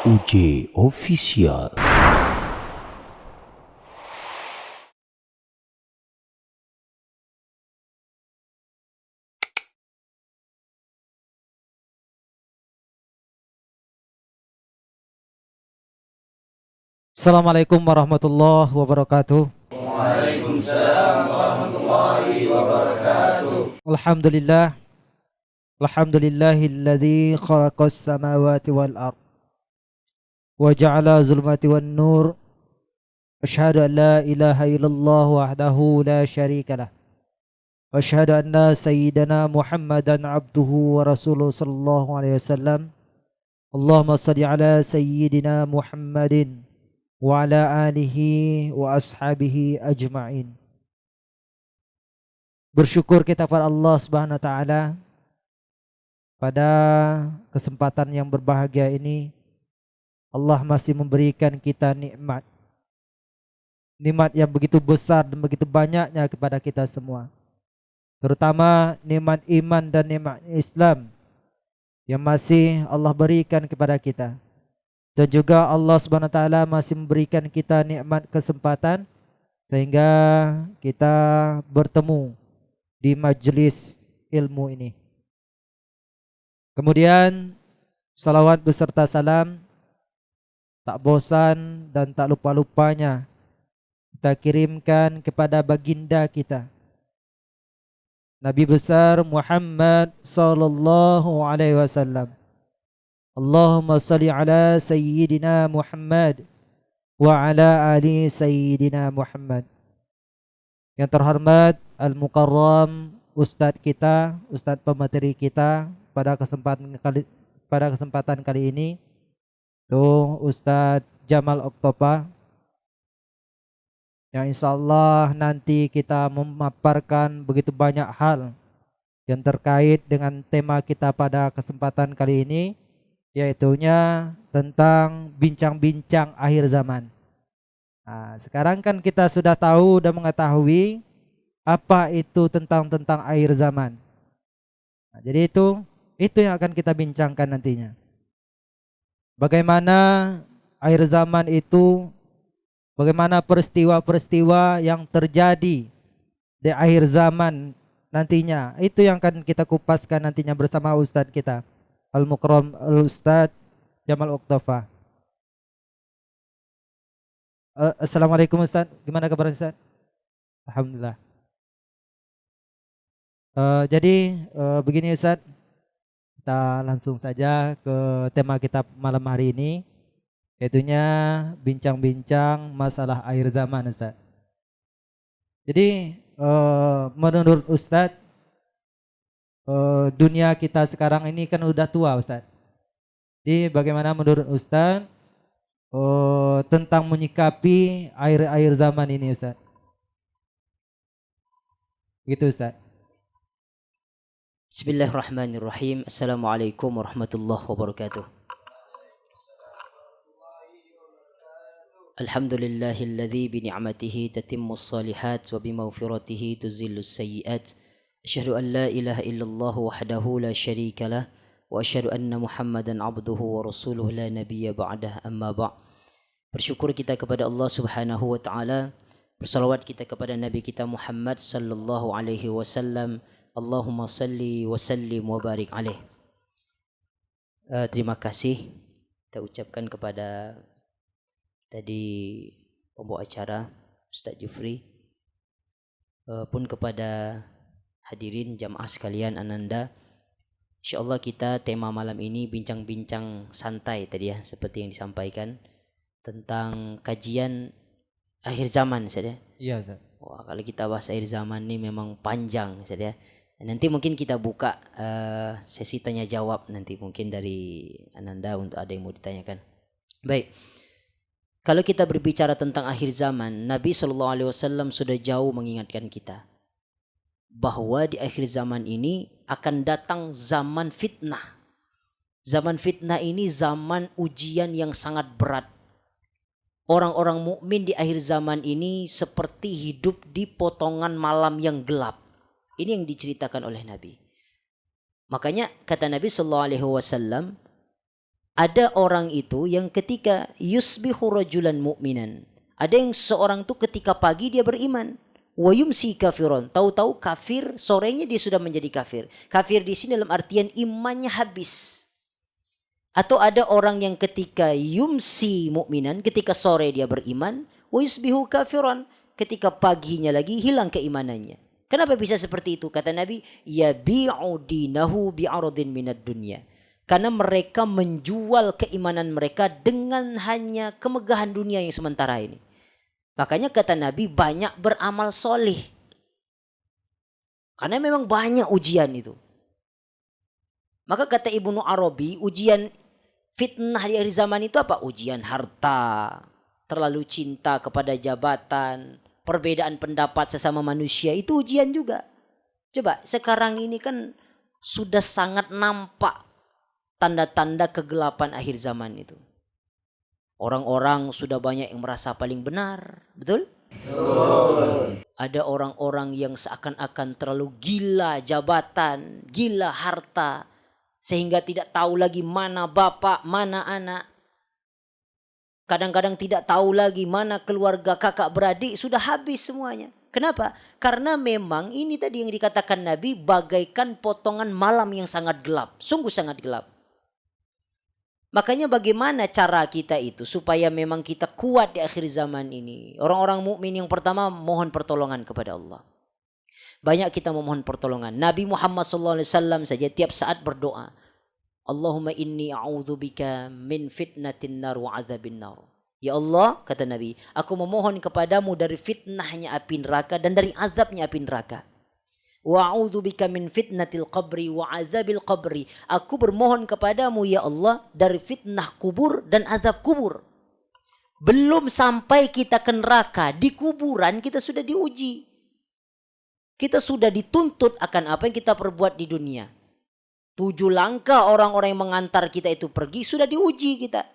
UJ Official. Assalamualaikum warahmatullahi wabarakatuh. Waalaikumsalam warahmatullahi wabarakatuh. Alhamdulillah. Alhamdulillahilladzi khalaqas samawati wal ard wa ja'ala zulmati wan nur. Asyhadu an la ilaha illallah wahdahu la syarika lah. Wa asyhadu anna sayyidana Muhammadan abduhu wa rasuluhu sallallahu alaihi wasallam. Allahumma shalli ala sayyidina Muhammadin wa ala alihi wa ashabihi ajma'in. Bersyukur kita pada Allah Subhanahu wa taala pada kesempatan yang berbahagia ini. Allah masih memberikan kita nikmat yang begitu besar dan begitu banyaknya kepada kita semua, terutama nikmat iman dan nikmat Islam yang masih Allah berikan kepada kita. Dan juga Allah Subhanahu wa taala masih memberikan kita nikmat kesempatan sehingga kita bertemu di majelis ilmu ini. Kemudian salawat beserta salam tak bosan dan tak lupa-lupanya kita kirimkan kepada baginda kita, Nabi besar Muhammad sallallahu alaihi wasallam. Allahumma salli ala sayyidina Muhammad wa ala ali sayyidina Muhammad. Yang terhormat Al-Mukarram Ustadz kita, Ustadz pemateri kita pada kesempatan kali ini, tuh Ustadz Jamal Oktopa, yang insyaallah nanti kita memaparkan begitu banyak hal yang terkait dengan tema kita pada kesempatan kali ini, yaitunya tentang bincang-bincang akhir zaman. Nah, sekarang kan kita sudah tahu dan mengetahui apa itu tentang akhir zaman. Nah, jadi itu yang akan kita bincangkan nantinya. Bagaimana akhir zaman itu, bagaimana peristiwa-peristiwa yang terjadi di akhir zaman nantinya. Itu yang akan kita kupaskan nantinya bersama Ustadz kita, Al-Mukram Al-Ustadz Jamal Oktopa. Assalamualaikum Ustadz, gimana kabar Ustadz? Alhamdulillah. Jadi begini Ustadz, kita langsung saja ke tema kita malam hari ini, yaitunya bincang-bincang masalah akhir zaman Ustadz. Jadi menurut Ustadz, dunia kita sekarang ini kan udah tua Ustadz. Jadi bagaimana menurut Ustadz tentang menyikapi akhir zaman ini Ustadz? Gitu Ustadz. Bismillahirrahmanirrahim. Assalamualaikum warahmatullahi wabarakatuh. Alhamdulillahilladzi bi ni'matihi tatimmus shalihat wa bi maghfiratihi tuzillus sayyi'at. Asyhadu an la ilaha illallah wahdahu la syarika lah wa asyhadu anna Muhammadan abduhu wa rasuluhu la nabiyya ba'dah, amma ba'. Bersyukur kita kepada Allah Subhanahu wa taala, bersalawat kita kepada Nabi kita Muhammad sallallahu alaihi wasallam. Allahumma salli wa sallim wa barik alaih. Terima kasih kita ucapkan kepada tadi pembawa acara Ustaz Jufri, pun kepada hadirin jamaah sekalian Ananda. InsyaAllah kita tema malam ini bincang-bincang santai tadi ya, seperti yang disampaikan tentang kajian akhir zaman Ustaz ya. Iya Ustaz. Wah, kalau kita bahas akhir zaman ini memang panjang Ustaz ya. Nanti mungkin kita buka sesi tanya jawab nanti mungkin dari Ananda untuk ada yang mau ditanyakan. Baik. Kalau kita berbicara tentang akhir zaman, Nabi SAW sudah jauh mengingatkan kita bahwa di akhir zaman ini akan datang zaman fitnah. Zaman fitnah ini zaman ujian yang sangat berat. Orang-orang mukmin di akhir zaman ini seperti hidup di potongan malam yang gelap. Ini yang diceritakan oleh Nabi. Makanya kata Nabi SAW, Ada orang itu yang ketika yusbihu rajulan mu'minan. Ada yang seorang itu ketika pagi dia beriman. Wa yumsi kafiron. Tahu-tahu kafir, sorenya dia sudah menjadi kafir. Kafir di sini dalam artian imannya habis. Atau ada orang yang ketika yumsi mu'minan, ketika sore dia beriman. Wa yusbihu kafiron. Ketika paginya lagi hilang keimanannya. Kenapa bisa seperti itu? Kata Nabi, yabi'u dinahu bi'aradin minad dunya. Karena mereka menjual keimanan mereka dengan hanya kemegahan dunia yang sementara ini. Makanya kata Nabi banyak beramal soleh. Karena memang banyak ujian itu. Maka kata Ibnu Arabi, ujian fitnah di akhir zaman itu apa? Ujian harta, terlalu cinta kepada jabatan, perbedaan pendapat sesama manusia, itu ujian juga. Coba sekarang ini kan sudah sangat nampak tanda-tanda kegelapan akhir zaman itu. Orang-orang sudah banyak yang merasa paling benar. Betul? Betul. Ada orang-orang yang seakan-akan terlalu gila jabatan, gila harta. Sehingga tidak tahu lagi mana bapak, mana anak. Kadang-kadang tidak tahu lagi mana keluarga, kakak beradik, sudah habis semuanya. Kenapa? Karena memang ini tadi yang dikatakan Nabi bagaikan potongan malam yang sangat gelap. Sungguh sangat gelap. Makanya bagaimana cara kita itu supaya memang kita kuat di akhir zaman ini. Orang-orang mukmin yang pertama mohon pertolongan kepada Allah. Banyak kita memohon pertolongan. Nabi Muhammad SAW saja tiap saat berdoa. Allahumma inni a'udzubika min fitnatin nar wa adzabin nar. Ya Allah, kata Nabi, aku memohon kepadamu dari fitnahnya api neraka dan dari azabnya api neraka. Wa a'udzubika min fitnatil qabri wa azabil qabri. Aku bermohon kepadamu ya Allah dari fitnah kubur dan azab kubur. Belum sampai kita ke neraka, di kuburan kita sudah diuji. Kita sudah dituntut akan apa yang kita perbuat di dunia. 7 langkah orang-orang yang mengantar kita itu pergi sudah diuji kita.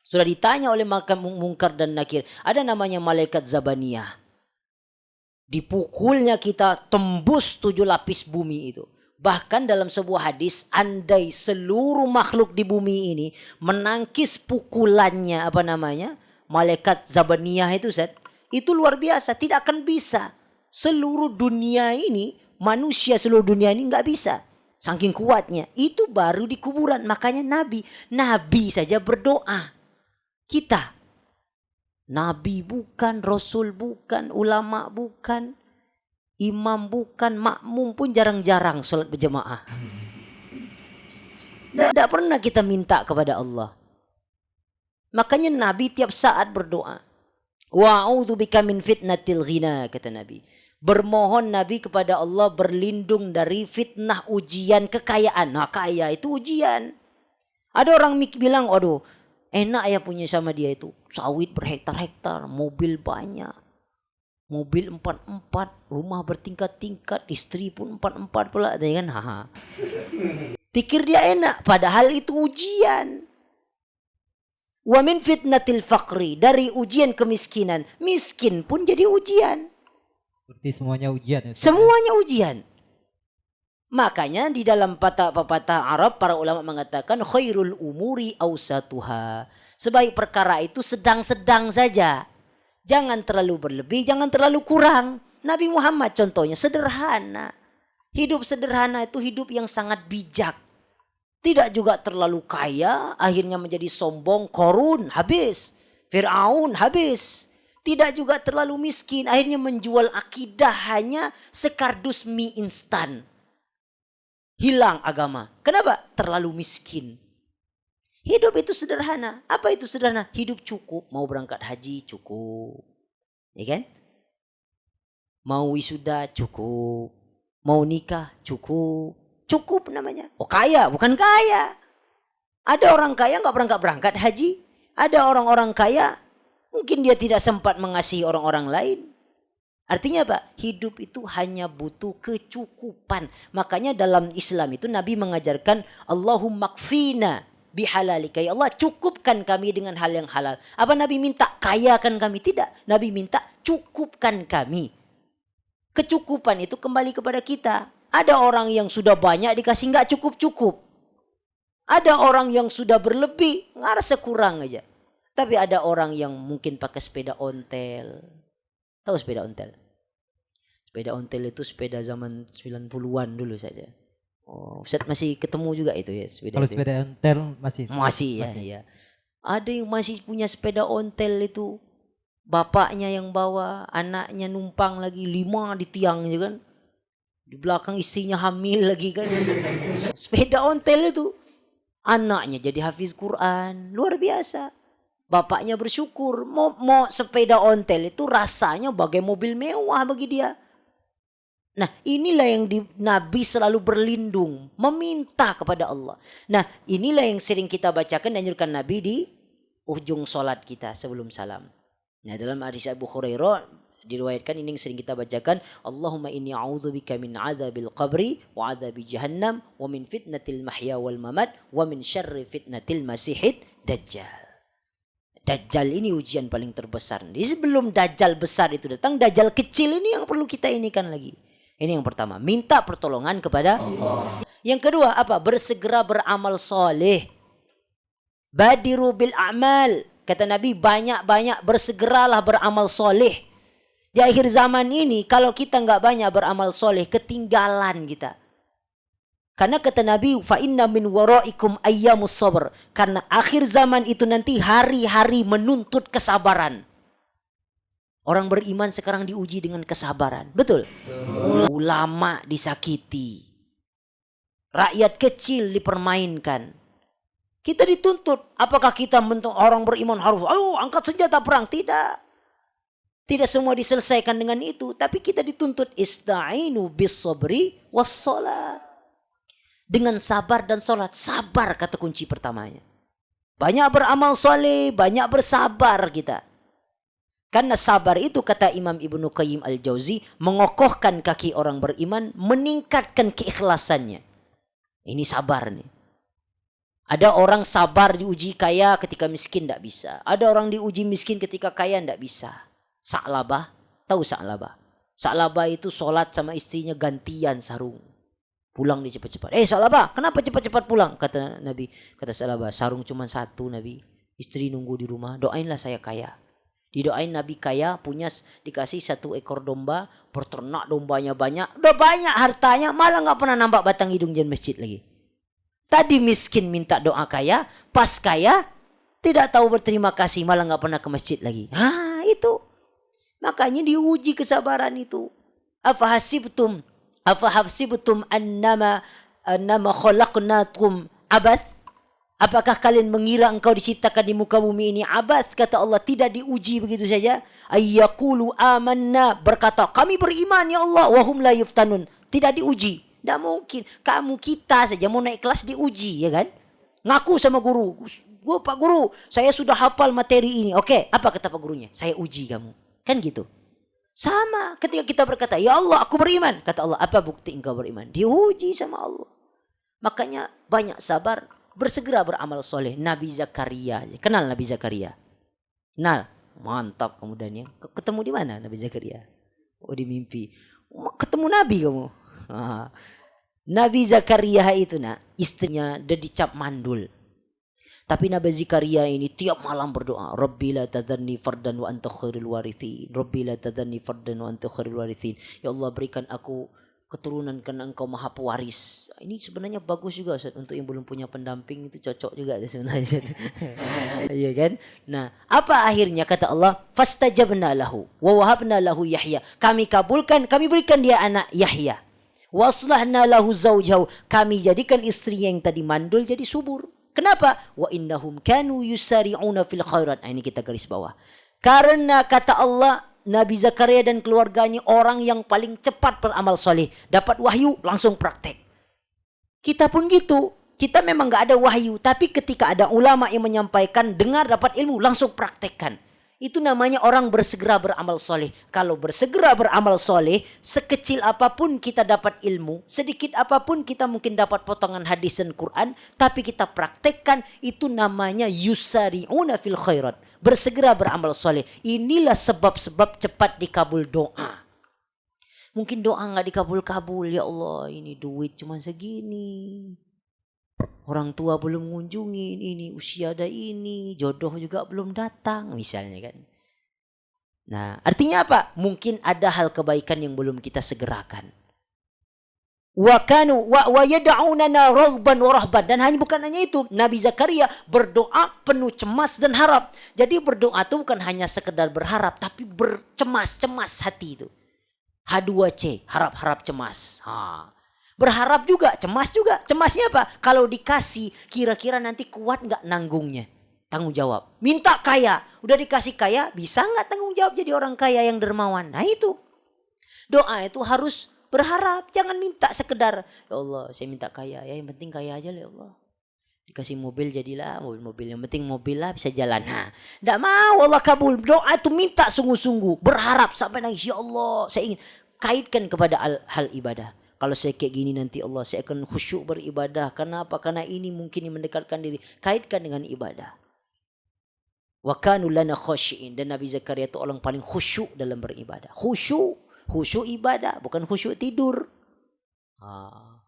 Sudah ditanya oleh malaikat mungkar dan nakir. Ada namanya malaikat zabaniyah. Dipukulnya kita tembus 7 lapis bumi itu. Bahkan dalam sebuah hadis, andai seluruh makhluk di bumi ini menangkis pukulannya malaikat zabaniyah itu, itu luar biasa, tidak akan bisa. Seluruh dunia ini, manusia seluruh dunia ini nggak bisa. Saking kuatnya. Itu baru di kuburan. Makanya Nabi saja berdoa. Kita. Nabi bukan, Rasul bukan, ulama bukan, imam bukan, makmum pun jarang-jarang sholat berjamaah. Tidak pernah kita minta kepada Allah. Makanya Nabi tiap saat berdoa. Wa'udzubika min fitnatil ghina, kata Nabi. Bermohon Nabi kepada Allah berlindung dari fitnah ujian kekayaan. Nah, kaya itu ujian. Ada orang bilang, aduh, enak ya punya sama dia itu. Sawit berhektar-hektar, mobil banyak. Mobil 4-4, rumah bertingkat-tingkat, istri pun 4-4 pula. Kan? Pikir dia enak, padahal itu ujian. Wa min fitnatil faqri, dari ujian kemiskinan. Miskin pun jadi ujian. Berarti semuanya ujian ya? Semuanya ujian. Makanya di dalam pepatah Arab para ulama mengatakan khairul umuri awsatuha. Sebaik perkara itu sedang-sedang saja. Jangan terlalu berlebih, jangan terlalu kurang. Nabi Muhammad contohnya sederhana. Hidup sederhana itu hidup yang sangat bijak. Tidak juga terlalu kaya, akhirnya menjadi sombong, Qarun habis, Fir'aun habis. Tidak juga terlalu miskin, akhirnya menjual akidah hanya sekardus mie instan. Hilang agama. Kenapa? Terlalu miskin. Hidup itu sederhana. Apa itu sederhana? Hidup cukup. Mau berangkat haji cukup. Ya kan? Mau wisuda cukup. Mau nikah cukup. Cukup namanya. Oh kaya, bukan kaya. Ada orang kaya nggak berangkat haji. Ada orang-orang kaya mungkin dia tidak sempat mengasihi orang-orang lain. Artinya apa? Hidup itu hanya butuh kecukupan. Makanya dalam Islam itu Nabi mengajarkan Allahumma kfina bihalalika. Ya Allah cukupkan kami dengan hal yang halal. Apa Nabi minta kayakan kami? Tidak. Nabi minta cukupkan kami. Kecukupan itu kembali kepada kita. Ada orang yang sudah banyak dikasih nggak cukup-cukup. Ada orang yang sudah berlebih, ngerasa kurang aja. Tapi ada orang yang mungkin pakai sepeda ontel. Tahu sepeda ontel? Sepeda ontel itu sepeda zaman 90-an dulu saja. Oh, Ustaz masih ketemu juga itu ya sepeda. Kalau itu. sepeda ontel masih Masih ya. Ada yang masih punya sepeda ontel itu. Bapaknya yang bawa, anaknya numpang lagi, 5 di tiang juga kan. Di belakang istrinya hamil lagi kan. Sepeda ontel itu. Anaknya jadi hafiz Quran. Luar biasa. Bapaknya bersyukur. Mau sepeda ontel itu rasanya bagai mobil mewah bagi dia. Nah inilah yang Nabi selalu berlindung. Meminta kepada Allah. Nah inilah yang sering kita bacakan dan anjurkan Nabi di ujung solat kita sebelum salam. Nah dalam hadis Abu Hurairah diriwayatkan ini yang sering kita bacakan, Allahumma inni a'udzubika min adzabil qabri wa adzabi jahannam wa min fitnatil mahya wal mamat wa min syarri fitnatil masihid dajjal. Dajjal ini ujian paling terbesar. Jadi sebelum dajjal besar itu datang, dajjal kecil ini yang perlu kita inikan lagi. Ini yang pertama, minta pertolongan kepada Allah. Yang kedua apa? Bersegera beramal soleh. Badiru bil a'mal. Kata Nabi, banyak-banyak bersegeralah beramal soleh. Di akhir zaman ini, kalau kita nggak banyak beramal soleh, ketinggalan kita. Karena kata Nabi, fa inna min waraikum ayyamus sabr. Karena akhir zaman itu nanti hari-hari menuntut kesabaran. Orang beriman sekarang diuji dengan kesabaran. Betul? Ulama disakiti. Rakyat kecil dipermainkan. Kita dituntut. Apakah kita orang beriman harus, ayo angkat senjata perang? Tidak. Tidak semua diselesaikan dengan itu. Tapi kita dituntut ista'inu bis sabri was sholat. Dengan sabar dan sholat. Sabar kata kunci pertamanya. Banyak beramal soleh, banyak bersabar kita. Karena sabar itu kata Imam Ibnu Qayyim Al-Jauzi mengokohkan kaki orang beriman, meningkatkan keikhlasannya. Ini sabar nih. Ada orang sabar diuji kaya ketika miskin tidak bisa. Ada orang diuji miskin ketika kaya tidak bisa. Sa'labah, tahu Sa'labah? Sa'labah itu sholat sama istrinya gantian sarung. Pulang dia cepat-cepat. Sa'labah, kenapa cepat-cepat pulang? Kata Nabi, kata Sa'labah, sarung cuma satu Nabi. Istri nunggu di rumah, doainlah saya kaya. Didoain Nabi kaya, punya dikasih 1 ekor domba, peternak dombanya banyak. Udah banyak hartanya, malah gak pernah nampak batang hidung di masjid lagi. Tadi miskin minta doa kaya, pas kaya tidak tahu berterima kasih, malah gak pernah ke masjid lagi. Itu. Makanya diuji kesabaran itu. Afahasibtum annama khalaqnakum abath. Apakah kalian mengira engkau diciptakan di muka bumi ini abath? Kata Allah, tidak diuji begitu saja. Ayyaqulu amanna, berkata kami beriman ya Allah, wahum la yuftanun. Tidak diuji. Tidak mungkin. Kamu kita saja mau naik kelas diuji, ya kan? Ngaku sama guru. Pak guru, saya sudah hafal materi ini. Oke, apa kata Pak gurunya? Saya uji kamu. Kan gitu. Sama ketika kita berkata, ya Allah aku beriman. Kata Allah, apa bukti engkau beriman? Diuji sama Allah. Makanya banyak sabar, bersegera beramal soleh. Nabi Zakaria. Kenal Nabi Zakaria? Kenal? Mantap kemudiannya. Ketemu di mana Nabi Zakaria? Oh di mimpi. Ketemu Nabi kamu. Nabi Zakaria itu istrinya udah dicap mandul. Tapi Nabi Zakaria ini tiap malam berdoa, Rabbi la tadhanni fardan wa anta khairul warithin. Rabbi la tadhanni fardan wa anta khairul warithin. Ya Allah berikan aku keturunan karena engkau maha pewaris. Ini sebenarnya bagus juga Ustaz, untuk yang belum punya pendamping itu cocok juga sebenarnya. Iya kan? Nah, apa akhirnya kata Allah? Fastajabna lahu wa wahabna lahu Yahya. Kami kabulkan, kami berikan dia anak Yahya. Wa aslahna lahu zawjahu. Kami jadikan istri yang tadi mandul jadi subur. Kenapa? Wa innahum kanu yusari'una fil khairat. Ini kita garis bawah. Karena kata Allah, Nabi Zakaria dan keluarganya orang yang paling cepat beramal soleh. Dapat wahyu, langsung praktek. Kita pun gitu. Kita memang gak ada wahyu. Tapi ketika ada ulama yang menyampaikan, dengar dapat ilmu, langsung praktekkan. Itu namanya orang bersegera beramal soleh. Kalau bersegera beramal soleh, sekecil apapun kita dapat ilmu, sedikit apapun kita mungkin dapat potongan hadis dan Quran, tapi kita praktekkan, itu namanya yusari'una fil khairat. Bersegera beramal soleh. Inilah sebab-sebab cepat dikabul doa. Mungkin doa gak dikabul-kabul. Ya Allah, ini duit cuma segini. Orang tua belum mengunjungi ini, usia ada ini, jodoh juga belum datang misalnya kan. Nah, artinya apa? Mungkin ada hal kebaikan yang belum kita segerakan. Wa kanu wa yad'unana raghban wa rahban, dan bukan hanya itu, Nabi Zakaria berdoa penuh cemas dan harap. Jadi berdoa itu bukan hanya sekedar berharap, tapi bercemas-cemas hati itu. H2C, harap-harap cemas. Berharap juga, cemas juga. Cemasnya apa? Kalau dikasih, kira-kira nanti kuat nggak nanggungnya? Tanggung jawab. Minta kaya, udah dikasih kaya, bisa nggak tanggung jawab jadi orang kaya yang dermawan? Nah itu. Doa itu harus berharap, jangan minta sekedar, ya Allah saya minta kaya, ya yang penting kaya aja lah ya Allah. Dikasih mobil jadilah mobil, yang penting mobil lah bisa jalan. Nah, tidak mau Allah kabul. Doa itu minta sungguh-sungguh, berharap sampai nangis, ya Allah saya ingin. Kaitkan kepada hal ibadah. Kalau saya kayak gini nanti Allah, saya akan khusyuk beribadah. Kenapa? Karena ini mungkin yang mendekatkan diri. Kaitkan dengan ibadah. Wa kanu lana khashiin, dan Nabi Zakaria itu orang paling khusyuk dalam beribadah. Khusyuk ibadah, bukan khusyuk tidur.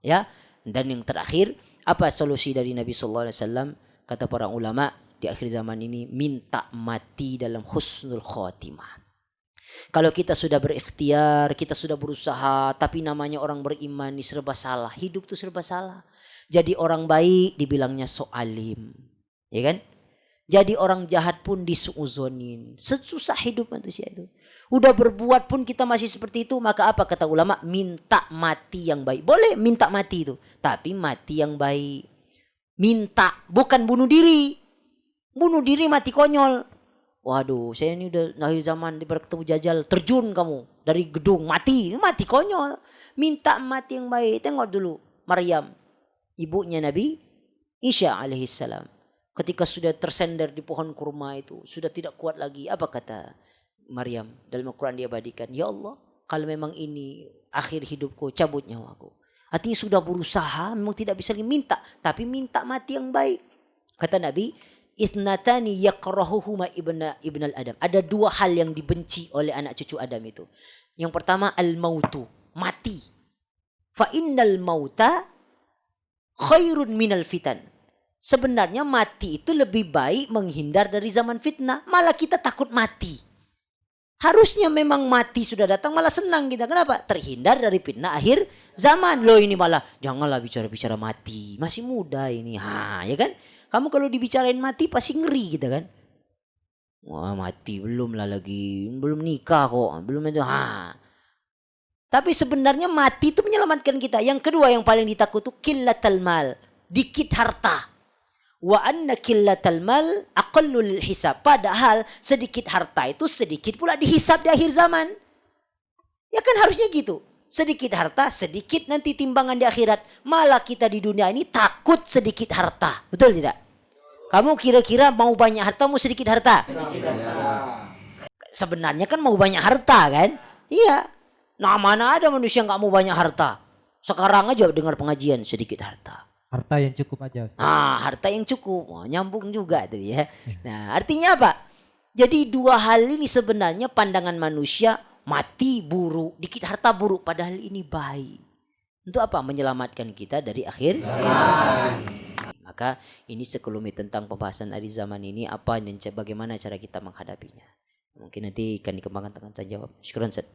Ya. Dan yang terakhir, apa solusi dari Nabi sallallahu alaihi wasallam? Kata para ulama, di akhir zaman ini minta mati dalam husnul khatimah. Kalau kita sudah berikhtiar, kita sudah berusaha, tapi namanya orang beriman ini serba salah. Hidup tuh serba salah. Jadi orang baik dibilangnya so'alim. Ya kan? Jadi orang jahat pun disuuzonin. Susah hidup manusia itu. Udah berbuat pun kita masih seperti itu. Maka apa kata ulama? Minta mati yang baik. Boleh minta mati itu. Tapi mati yang baik. Minta. Bukan bunuh diri. Bunuh diri mati konyol. Waduh, saya ini udah akhir zaman ketemu Jajal. Terjun kamu dari gedung. Mati. Mati konyol. Minta mati yang baik. Tengok dulu Maryam. Ibunya Nabi Isa alaihissalam. Ketika sudah tersender di pohon kurma itu. Sudah tidak kuat lagi. Apa kata Maryam? Dalam Al-Quran diabadikan. Ya Allah, kalau memang ini akhir hidupku, cabut nyawaku. Artinya sudah berusaha, memang tidak bisa minta. Tapi minta mati yang baik. Kata Nabi, ithnatani yakrahuhuma ibnal Adam. Ada dua hal yang dibenci oleh anak cucu Adam itu. Yang pertama, al-mautu. Mati. Fa innal mauta khairun minal fitan. Sebenarnya mati itu lebih baik menghindar dari zaman fitnah. Malah kita takut mati. Harusnya memang mati sudah datang malah senang kita. Kenapa? Terhindar dari fitnah akhir zaman. Loh ini malah janganlah bicara-bicara mati. Masih muda ini. Ya kan? Kamu kalau dibicarain mati pasti ngeri kita kan. Wah mati belum lah lagi. Belum nikah kok. Belum itu. Tapi sebenarnya mati itu menyelamatkan kita. Yang kedua yang paling ditakut itu qillatal mal. Dikit harta. Wa anna qillatal mal aqallul hisab. Padahal sedikit harta itu sedikit pula dihisab di akhir zaman. Ya kan harusnya gitu. Sedikit harta, sedikit nanti timbangan di akhirat. Malah kita di dunia ini takut sedikit harta. Betul tidak? Kamu kira-kira mau banyak harta, mau sedikit harta? Sebenarnya kan mau banyak harta kan? Iya. Nah mana ada manusia nggak mau banyak harta? Sekarang aja dengar pengajian sedikit harta. Harta yang cukup aja Ustaz. Harta yang cukup. Nyambung juga tuh ya. Nah artinya apa? Jadi dua hal ini sebenarnya pandangan manusia mati buruk, dikit harta buruk. Padahal ini baik. Untuk apa? Menyelamatkan kita dari akhir zaman. Maka ini sekelumit tentang pembahasan akhir zaman ini. Apa dan bagaimana cara kita menghadapinya. Mungkin nanti akan dikembangkan tanya jawab. Syukran Ustaz.